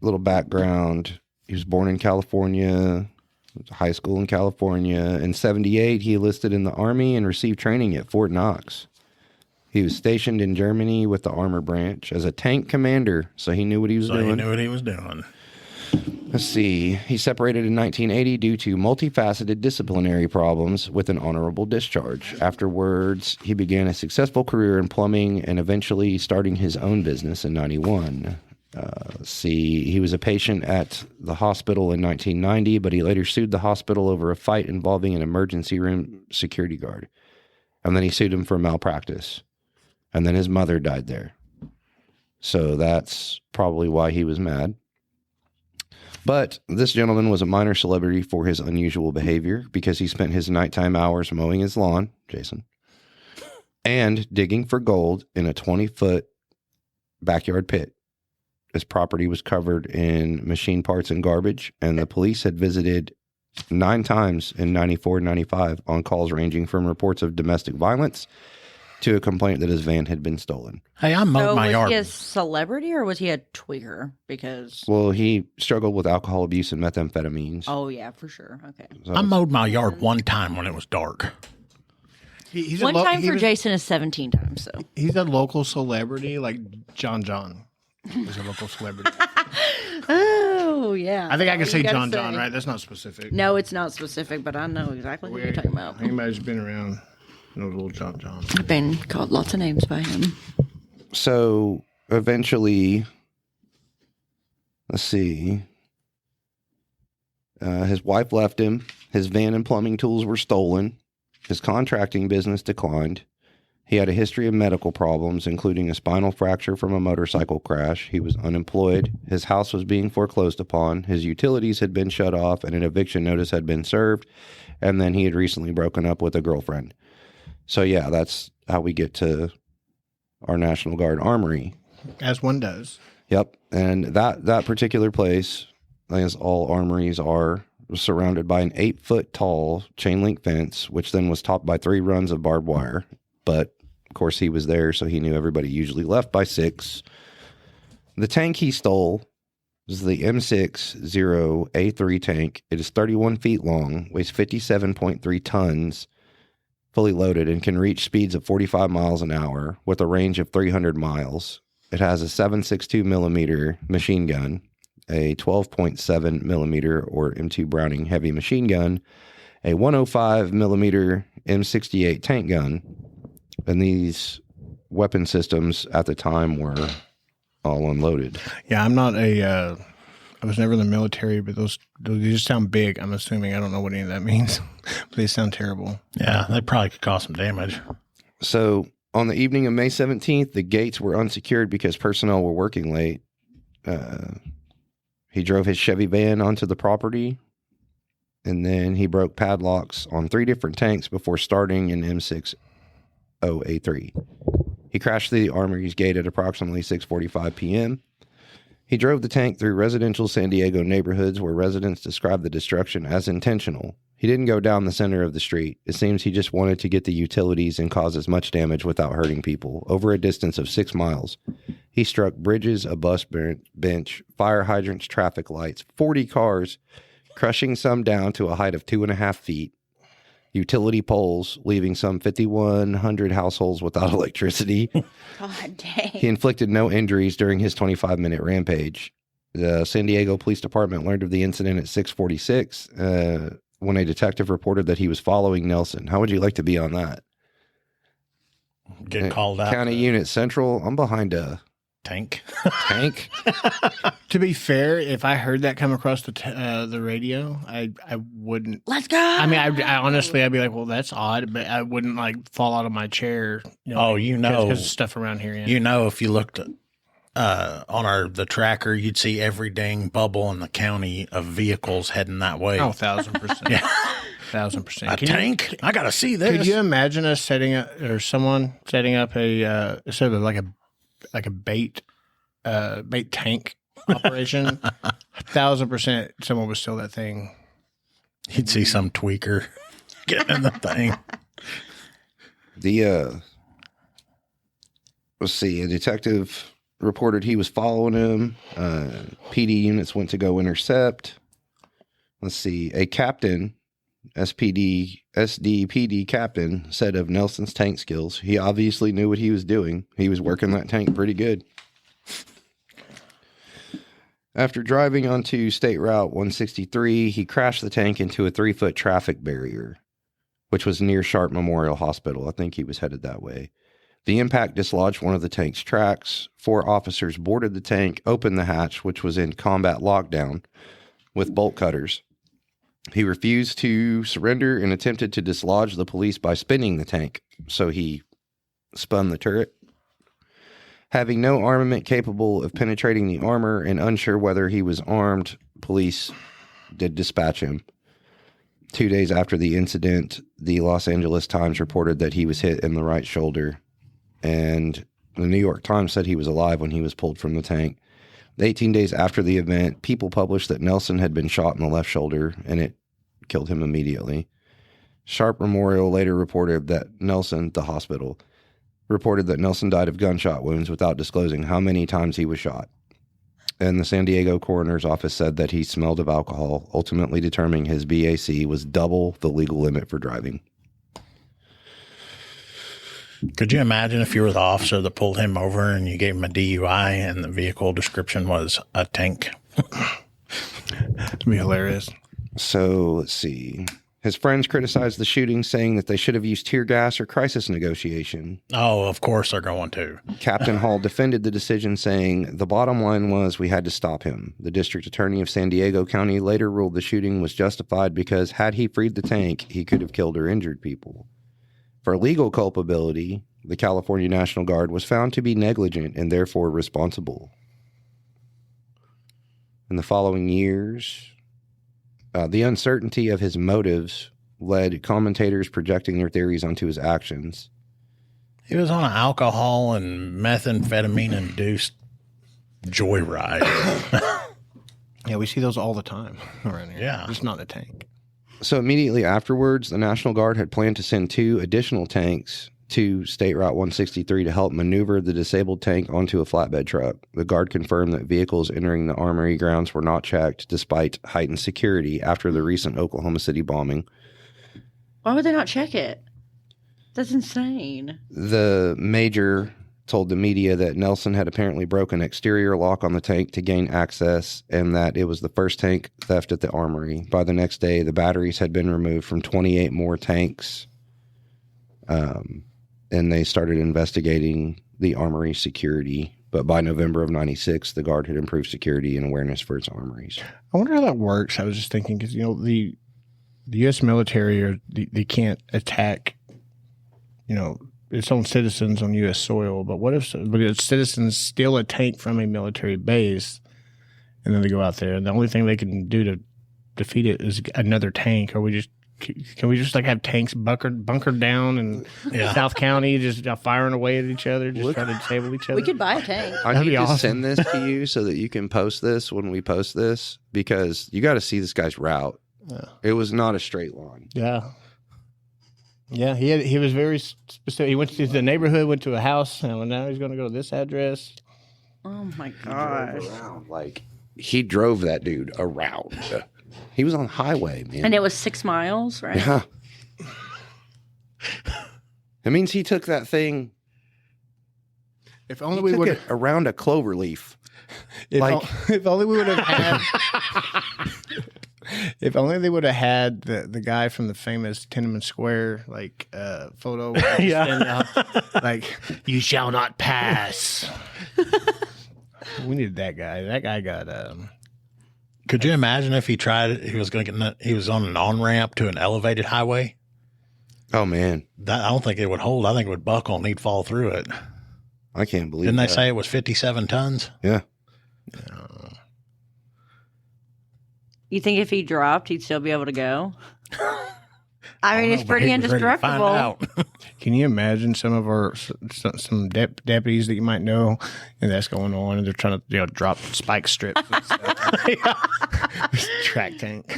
little background. He was born in California, went to high school in California. In 78, he enlisted in the Army and received training at Fort Knox. He was stationed in Germany with the Armor Branch as a tank commander, so he knew what he was doing. He knew what he was doing. Let's see. He separated in 1980 due to multifaceted disciplinary problems with an honorable discharge. Afterwards, he began a successful career in plumbing and eventually starting his own business in 91. Let's see. He was a patient at the hospital in 1990, but he later sued the hospital over a fight involving an emergency room security guard. And then he sued him for malpractice. And then his mother died there. So that's probably why he was mad. But this gentleman was a minor celebrity for his unusual behavior because he spent his nighttime hours mowing his lawn, Jason, and digging for gold in a 20-foot backyard pit His property was covered in machine parts and garbage, and the police had visited 9 times in 94 and 95 on calls ranging from reports of domestic violence to a complaint that his van had been stolen. Hey, I mowed my was yard. he a celebrity or was he a tweaker? Because Well, he struggled with alcohol abuse and methamphetamines. oh yeah, for sure. Okay. So- I mowed my yard one time when it was dark. He's One time for Jason is 17 times. So He's a local celebrity, like John John. He's a local celebrity. oh yeah. I think I can say You gotta John John, say. right? That's not specific. No, it's not specific, but I know exactly what you're talking about. Anybody's been around knows little John John. I've been called lots of names by him. So eventually, let's see. His wife left him. His van and plumbing tools were stolen. His contracting business declined. He had a history of medical problems, including a spinal fracture from a motorcycle crash. He was unemployed. His house was being foreclosed upon. His utilities had been shut off, and an eviction notice had been served. And then he had recently broken up with a girlfriend. So, yeah, that's how we get to our National Guard armory. As one does. Yep. And that particular place, as all armories are, was surrounded by an 8-foot tall chain link fence, which then was topped by 3 runs of barbed wire. But, of course, he was there, so he knew everybody usually left by 6. The tank he stole was the M60A3 tank. It is 31 feet long, weighs 57.3 tons, fully loaded, and can reach speeds of 45 miles an hour with a range of 300 miles. It has a 7.62 millimeter machine gun, a 12.7 millimeter or M2 Browning heavy machine gun, a 105 millimeter M68 tank gun, and these weapon systems at the time were all unloaded. Yeah, I'm not I was never in the military, but those just sound big. I'm assuming. I don't know what any of that means, but they sound terrible. Yeah, they probably could cause some damage. So on the evening of May 17th, the gates were unsecured because personnel were working late. He drove his Chevy van onto the property, and then he broke padlocks on 3 different tanks before starting an M60A3. He crashed through the armory's gate at approximately 6:45 p.m. He drove the tank through residential San Diego neighborhoods where residents described the destruction as intentional. He didn't go down the center of the street. It seems he just wanted to get the utilities and cause as much damage without hurting people. Over a distance of 6 miles, he struck bridges, a bus bench, fire hydrants, traffic lights, 40 cars, crushing some down to a height of 2.5 feet, utility poles, leaving some 5,100 households without electricity. God dang. He inflicted no injuries during his 25-minute rampage. The San Diego Police Department learned of the incident at 6:46 when a detective reported that he was following Nelson. How would you like to be on that? Get called out. County Unit Central, I'm behind a Tank. tank. To be fair, if I heard that come across the radio, I wouldn't. Let's go. I mean, I honestly, I'd be like, well, that's odd, but I wouldn't like fall out of my chair. Oh, you know. because stuff around here. Yeah. You know, if you looked on the tracker, you'd see every dang bubble in the county of vehicles heading that way. Oh, 1,000%. Yeah. 1,000%. A tank? I got to see this. Could you imagine us setting up, or someone setting up a sort of like a bait tank operation? 1,000%, someone would steal that thing. You'd see some tweaker getting in the thing. Let's see, a detective reported he was following him. PD units went to go intercept. Let's see, a captain, SDPD captain, said of Nelson's tank skills, he obviously knew what he was doing. He was working that tank pretty good. After driving onto State Route 163, he crashed the tank into a 3-foot traffic barrier, which was near Sharp Memorial Hospital. I think he was headed that way. The impact dislodged one of the tank's tracks. 4 officers boarded the tank, opened the hatch, which was in combat lockdown, with bolt cutters. He refused to surrender and attempted to dislodge the police by spinning the tank, so he spun the turret. Having no armament capable of penetrating the armor and unsure whether he was armed, police did dispatch him. 2 days after the incident, the Los Angeles Times reported that he was hit in the right shoulder, and the New York Times said he was alive when he was pulled from the tank. 18 days after the event, People published that Nelson had been shot in the left shoulder, and it killed him immediately. Sharp Memorial later reported that Nelson, the hospital, reported that Nelson died of gunshot wounds without disclosing how many times he was shot. And the San Diego coroner's office said that he smelled of alcohol, ultimately determining his BAC was double the legal limit for driving. Could you imagine if you were the officer that pulled him over and you gave him a DUI and the vehicle description was a tank? It'd be hilarious. So let's see. His friends criticized the shooting, saying that they should have used tear gas or crisis negotiation. Oh, of course they're going to. Captain Hall defended the decision, saying, the bottom line was we had to stop him. The district attorney of San Diego County later ruled the shooting was justified because had he freed the tank, he could have killed or injured people. For legal culpability, the California National Guard was found to be negligent and therefore responsible. In the following years, the uncertainty of his motives led commentators projecting their theories onto his actions. He was on an alcohol and methamphetamine-induced joyride. Yeah, we see those all the time around here. Yeah. Just not in a tank. So immediately afterwards, the National Guard had planned to send 2 additional tanks to State Route 163 to help maneuver the disabled tank onto a flatbed truck. The Guard confirmed that vehicles entering the Armory grounds were not checked despite heightened security after the recent Oklahoma City bombing. Why would they not check it? That's insane. The major told the media that Nelson had apparently broken an exterior lock on the tank to gain access and that it was the first tank theft at the Armory. By the next day, the batteries had been removed from 28 more tanks. And they started investigating the Armory security. But by November of 96, the Guard had improved security and awareness for its armories. I wonder how that works. I was just thinking, because, the U.S. military, they can't attack, its own citizens on U.S. soil. But what if its citizens steal a tank from a military base and then they go out there and the only thing they can do to defeat it is another tank? Can we just have tanks bunkered down in South County, just firing away at each other, just trying to disable each other? We could buy a tank. I need to send this to you so that you can post this when we post this, because you got to see this guy's route. Yeah. It was not a straight line. Yeah. Yeah, he was very specific. He went to the neighborhood, went to a house, and now he's going to go to this address. Oh, my gosh. He drove that dude around. He was on the highway, man. And it was 6 miles, right? Yeah. It means he took that thing. If only we would have around a clover leaf. If only we would have had. If only they would have had the guy from the famous Tiananmen Square photo. Yeah. You shall not pass. We needed that guy. That guy got. Could you imagine if he tried it? He was on an on-ramp to an elevated highway. Oh, man. I don't think it would hold. I think it would buckle and he'd fall through it. I can't believe Didn't they say it was 57 tons? Yeah. You think if he dropped, he'd still be able to go? I mean, it's pretty indestructible. Can you imagine some of our deputies that you might know, and that's going on, and they're trying to drop spike strips and stuff. Track tank.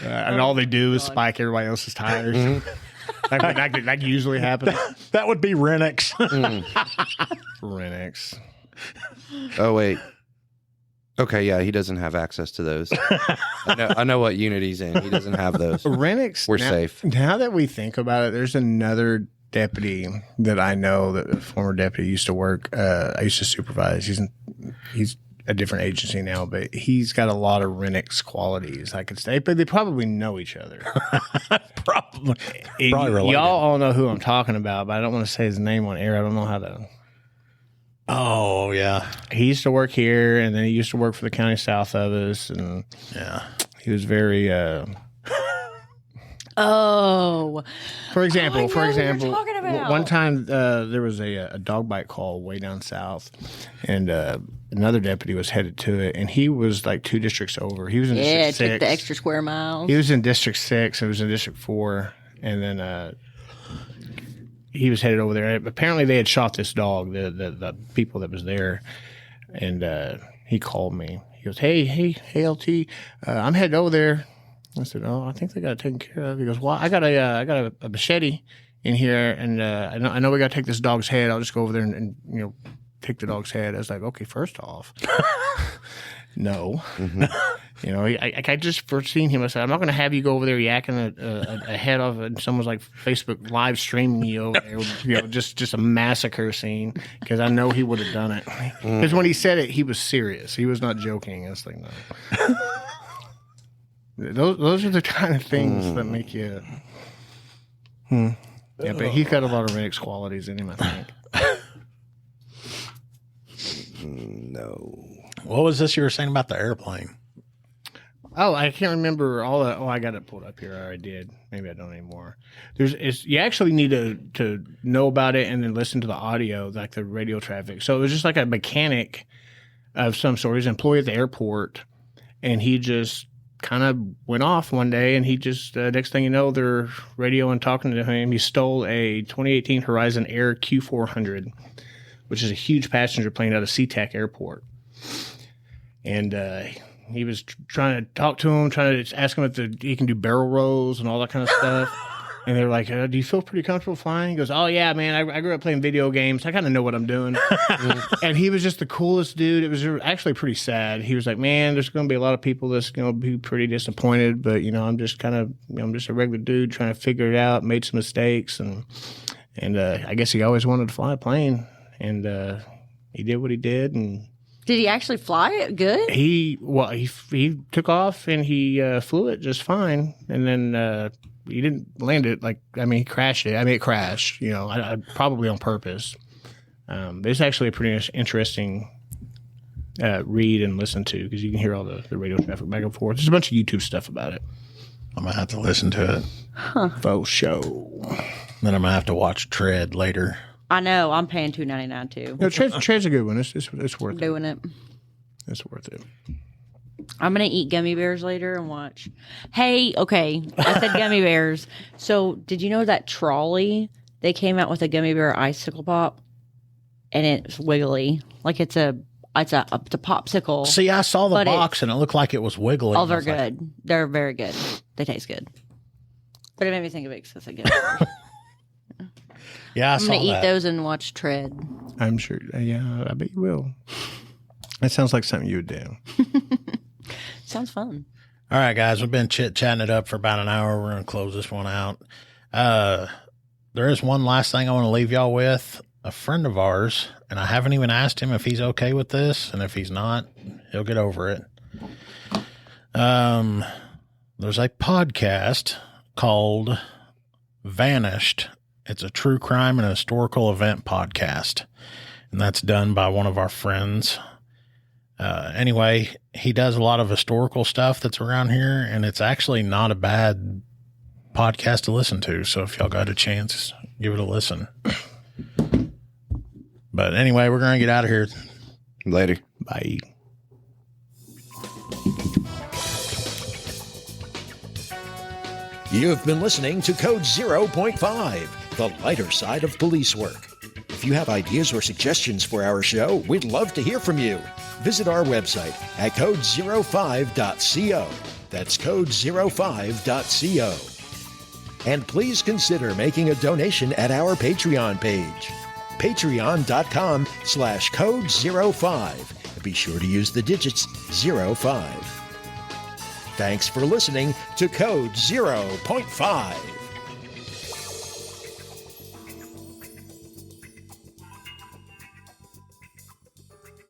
And all they do is spike everybody else's tires. Mm-hmm. That usually happens. That would be Renix. Renix. Oh, wait. Okay, yeah, he doesn't have access to those. I know what unit he's in. He doesn't have those. Renix. We're safe. Now that we think about it, there's another deputy that I know, that a former deputy used to work. I used to supervise. He's a different agency now, but he's got a lot of Renix qualities, I could say. But they probably know each other. Probably related. Y'all all know who I'm talking about, but I don't want to say his name on air. I don't know how to. Oh, yeah. He used to work here, and then he used to work for the county south of us, and he was very. For example, one time there was a dog bite call way down south, and another deputy was headed to it, and he was 2 districts over. He was in District 6. Took the extra square miles. He was in District 6, and it was in District 4, and then he was headed over there. Apparently, they had shot this dog. The people that was there, and he called me. He goes, "Hey, LT, I'm headed over there." I said, "Oh, I think they got it taken care of." He goes, "Well, I got a machete in here, and I know we got to take this dog's head. I'll just go over there and take the dog's head." I was like, "Okay, first off, no." I just first seen him. I said, "I'm not going to have you go over there yakking a head off, and someone's like Facebook live streaming you over there, just a massacre scene." Because I know he would have done it. Because when he said it, he was serious. He was not joking. I was like, no. Those are the kind of things that make you. Yeah, but he's got a lot of Rex qualities in him, I think. No. What was this you were saying about the airplane? Oh, I can't remember all that. Oh, I got it pulled up here. I did. Maybe I don't anymore. You actually need to know about it and then listen to the audio, like the radio traffic. So it was just like a mechanic of some sort. He's an employee at the airport, and he just kind of went off one day, and he just next thing you know, they're radioing, talking to him. He stole a 2018 Horizon Air Q400, which is a huge passenger plane out of SeaTac Airport. And he was trying to talk to him, trying to ask him if he can do barrel rolls and all that kind of stuff. And they're like, "Do you feel pretty comfortable flying?" He goes, "Oh, yeah, man. I grew up playing video games. I kind of know what I'm doing." And he was just the coolest dude. It was actually pretty sad. He was like, "Man, there's going to be a lot of people that's going to be pretty disappointed. But, I'm just I'm just a regular dude trying to figure it out, made some mistakes. And I guess he always wanted to fly a plane. And he did what he did. And Did he actually fly it good? he took off and he flew it just fine. And then he didn't land it he crashed it. It crashed, I probably on purpose. But it's actually a pretty interesting read and listen to because you can hear all the radio traffic back and forth. There's a bunch of YouTube stuff about it. I'm going to have to listen to it. Faux show. Then I'm going to have to watch Tread later. I know. I'm paying $2.99 too. Tread's a good one. It's worth it. Doing it. It's worth it. I'm going to eat gummy bears later and watch. Hey, okay. I said gummy bears. So did you know that Trolley, they came out with a gummy bear icicle pop and it's wiggly. Like it's a popsicle. See, I saw the But box and it looked like it was wiggling. Oh, they're good. They're very good. They taste good. But it made me think of it because I get it. Yeah, I I'm saw going to eat that. those and watch Tread. I'm sure. Yeah, I bet you will. That sounds like something you would do. Sounds fun. All right, guys, we've been chit-chatting it up for about an hour. We're going to close this one out. There is one last thing I want to leave y'all with. A friend of ours, and I haven't even asked him if he's okay with this, and if he's not, he'll get over it. There's a podcast called Vanished. It's a true crime and historical event podcast, and that's done by one of our friends. Anyway, he does a lot of historical stuff that's around here, and it's actually not a bad podcast to listen to. So if y'all got a chance, give it a listen. But anyway, we're going to get out of here. Later. Bye. You've been listening to Code 0.5, the lighter side of police work. If you have ideas or suggestions for our show, we'd love to hear from you. Visit our website at code05.co. That's code05.co. And please consider making a donation at our Patreon page, patreon.com/code05. Be sure to use the digits 05. Thanks for listening to Code 0.5.